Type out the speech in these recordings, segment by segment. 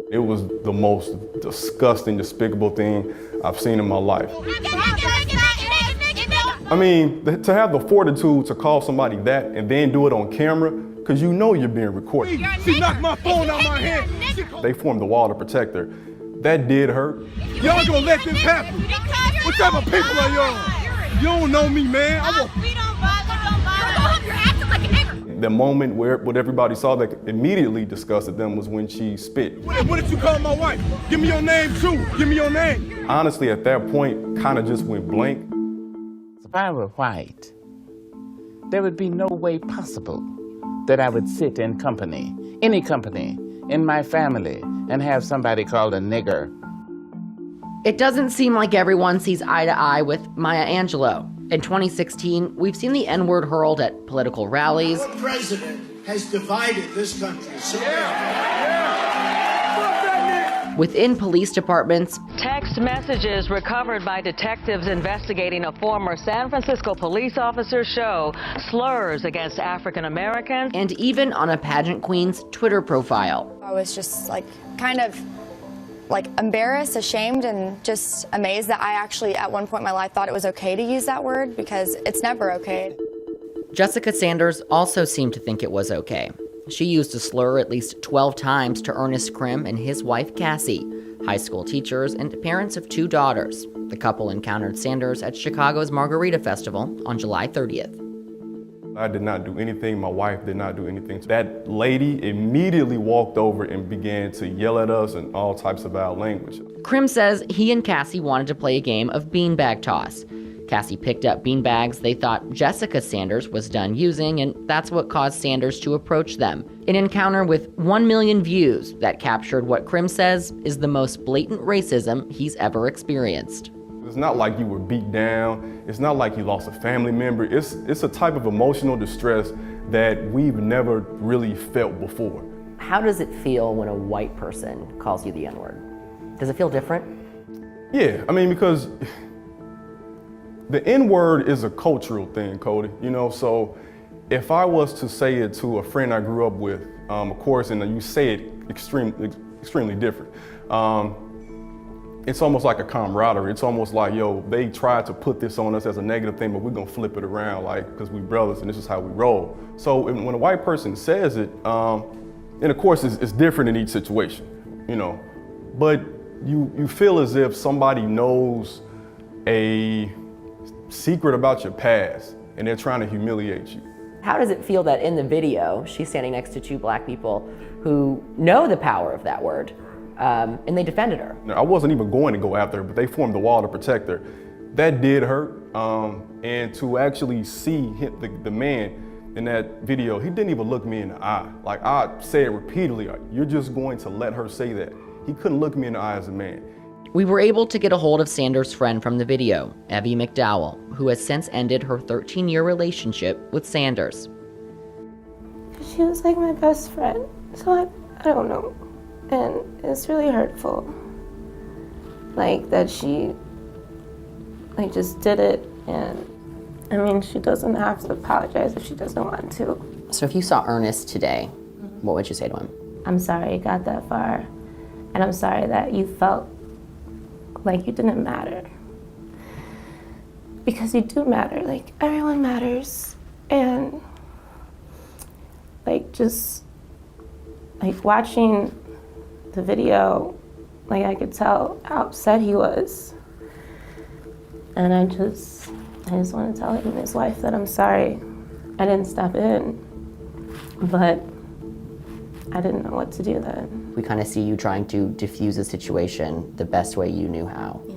It was the most disgusting, despicable thing I've seen in my life. I mean, to have the fortitude to call somebody that and then do it on camera, because you know you're being recorded. She knocked my phone out my hand. They formed the wall to protect her. That did hurt. Y'all gonna let this happen? What type of people are y'all? You don't know me, man. The moment where what everybody saw that immediately disgusted them was when she spit. What did you call my wife? Give me your name too. Give me your name. Honestly, at that point, kind of just went blank. If I were white, there would be no way possible that I would sit in company, any company, in my family, and have somebody called a nigger. It doesn't seem like everyone sees eye to eye with Maya Angelou. In 2016, we've seen the N-word hurled at political rallies. Our president has divided this country so Within police departments. Text messages recovered by detectives investigating a former San Francisco police officer show slurs against African Americans. And even on a pageant queen's Twitter profile. I was just kind of embarrassed, ashamed, and just amazed that I actually at one point in my life thought it was okay to use that word, because it's never okay. Jessica Sanders also seemed to think it was okay. She used a slur at least 12 times to Ernest Krim and his wife Cassie, high school teachers and parents of 2 daughters. The couple encountered Sanders at Chicago's Margarita Festival on July 30th. I did not do anything. My wife did not do anything. That lady immediately walked over and began to yell at us in all types of vile language. Krim says he and Cassie wanted to play a game of beanbag toss. Cassie picked up beanbags they thought Jessica Sanders was done using, and that's what caused Sanders to approach them. An encounter with 1 million views that captured what Krim says is the most blatant racism he's ever experienced. It's not like you were beat down. It's not like you lost a family member. It's a type of emotional distress that we've never really felt before. How does it feel when a white person calls you the N-word? Does it feel different? Yeah, I mean, because the N-word is a cultural thing, Cody, so if I was to say it to a friend I grew up with, of course, and you say it extremely different. It's almost like a camaraderie. It's almost like, yo, they tried to put this on us as a negative thing, but we're gonna flip it around, because we brothers and this is how we roll. So when a white person says it, and of course it's different in each situation, but you feel as if somebody knows a secret about your past and they're trying to humiliate you. How does it feel that in the video, she's standing next to 2 black people who know the power of that word? And they defended her. I wasn't even going to go after her, but they formed the wall to protect her. That did hurt. And to actually see the man in that video, he didn't even look me in the eye. Like I said repeatedly, you're just going to let her say that. He couldn't look me in the eye as a man. We were able to get a hold of Sanders' friend from the video, Evie McDowell, who has since ended her 13-year relationship with Sanders. She was like my best friend, so I don't know. And it's really hurtful, that she just did it, and I mean, she doesn't have to apologize if she doesn't want to. So if you saw Ernest today, what would you say to him? I'm sorry it got that far, and I'm sorry that you felt like you didn't matter. Because you do matter, everyone matters, and just watching the video, I could tell how upset he was. And I just want to tell him and his wife that I'm sorry I didn't step in, but I didn't know what to do then. We kind of see you trying to diffuse the situation the best way you knew how. Yeah.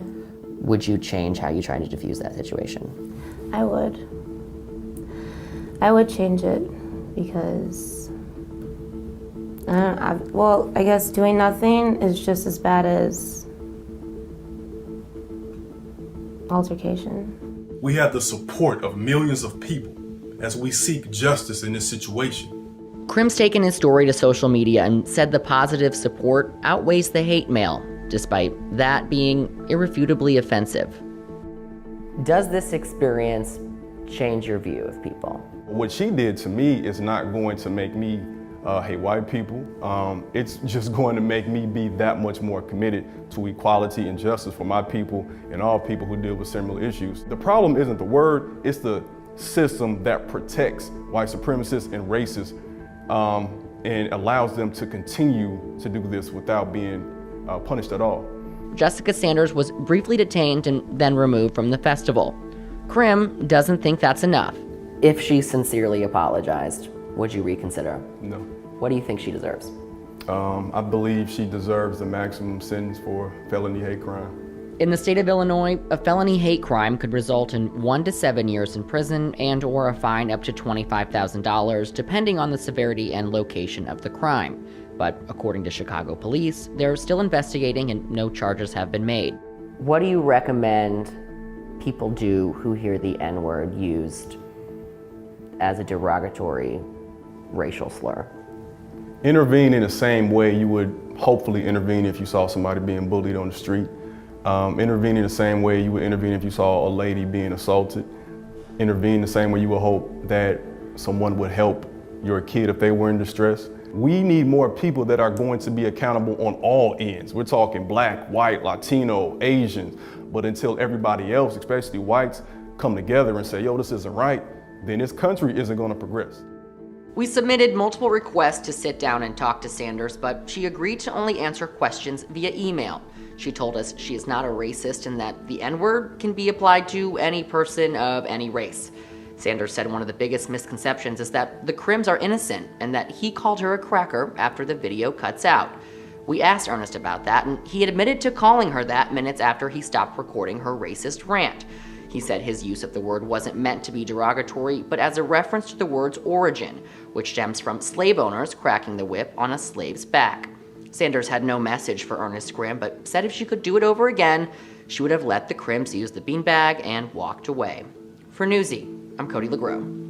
Would you change how you tried to diffuse that situation? I would. I would change it because I guess doing nothing is just as bad as altercation. We have the support of millions of people as we seek justice in this situation. Krim's taken his story to social media and said the positive support outweighs the hate mail, despite that being irrefutably offensive. Does this experience change your view of people? What she did to me is not going to make me hate white people. It's just going to make me be that much more committed to equality and justice for my people and all people who deal with similar issues. The problem isn't the word, it's the system that protects white supremacists and racists and allows them to continue to do this without being punished at all. Jessica Sanders was briefly detained and then removed from the festival. Krim doesn't think that's enough. If she sincerely apologized, would you reconsider? No. What do you think she deserves? I believe she deserves the maximum sentence for felony hate crime. In the state of Illinois, a felony hate crime could result in 1 to 7 years in prison and or a fine up to $25,000, depending on the severity and location of the crime. But according to Chicago police, they're still investigating and no charges have been made. What do you recommend people do who hear the N-word used as a derogatory racial slur? Intervene in the same way you would hopefully intervene if you saw somebody being bullied on the street. Intervene in the same way you would intervene if you saw a lady being assaulted. Intervene the same way you would hope that someone would help your kid if they were in distress. We need more people that are going to be accountable on all ends. We're talking black, white, Latino, Asians, but until everybody else, especially whites, come together and say, yo, this isn't right, then this country isn't gonna progress. We submitted multiple requests to sit down and talk to Sanders, but she agreed to only answer questions via email. She told us she is not a racist and that the N-word can be applied to any person of any race. Sanders said one of the biggest misconceptions is that the Krims are innocent and that he called her a cracker after the video cuts out. We asked Ernest about that, and he admitted to calling her that minutes after he stopped recording her racist rant. He said his use of the word wasn't meant to be derogatory, but as a reference to the word's origin, which stems from slave owners cracking the whip on a slave's back. Sanders had no message for Ernest Graham, but said if she could do it over again, she would have let the Krims use the beanbag and walked away. For Newsy, I'm Cody LeGros.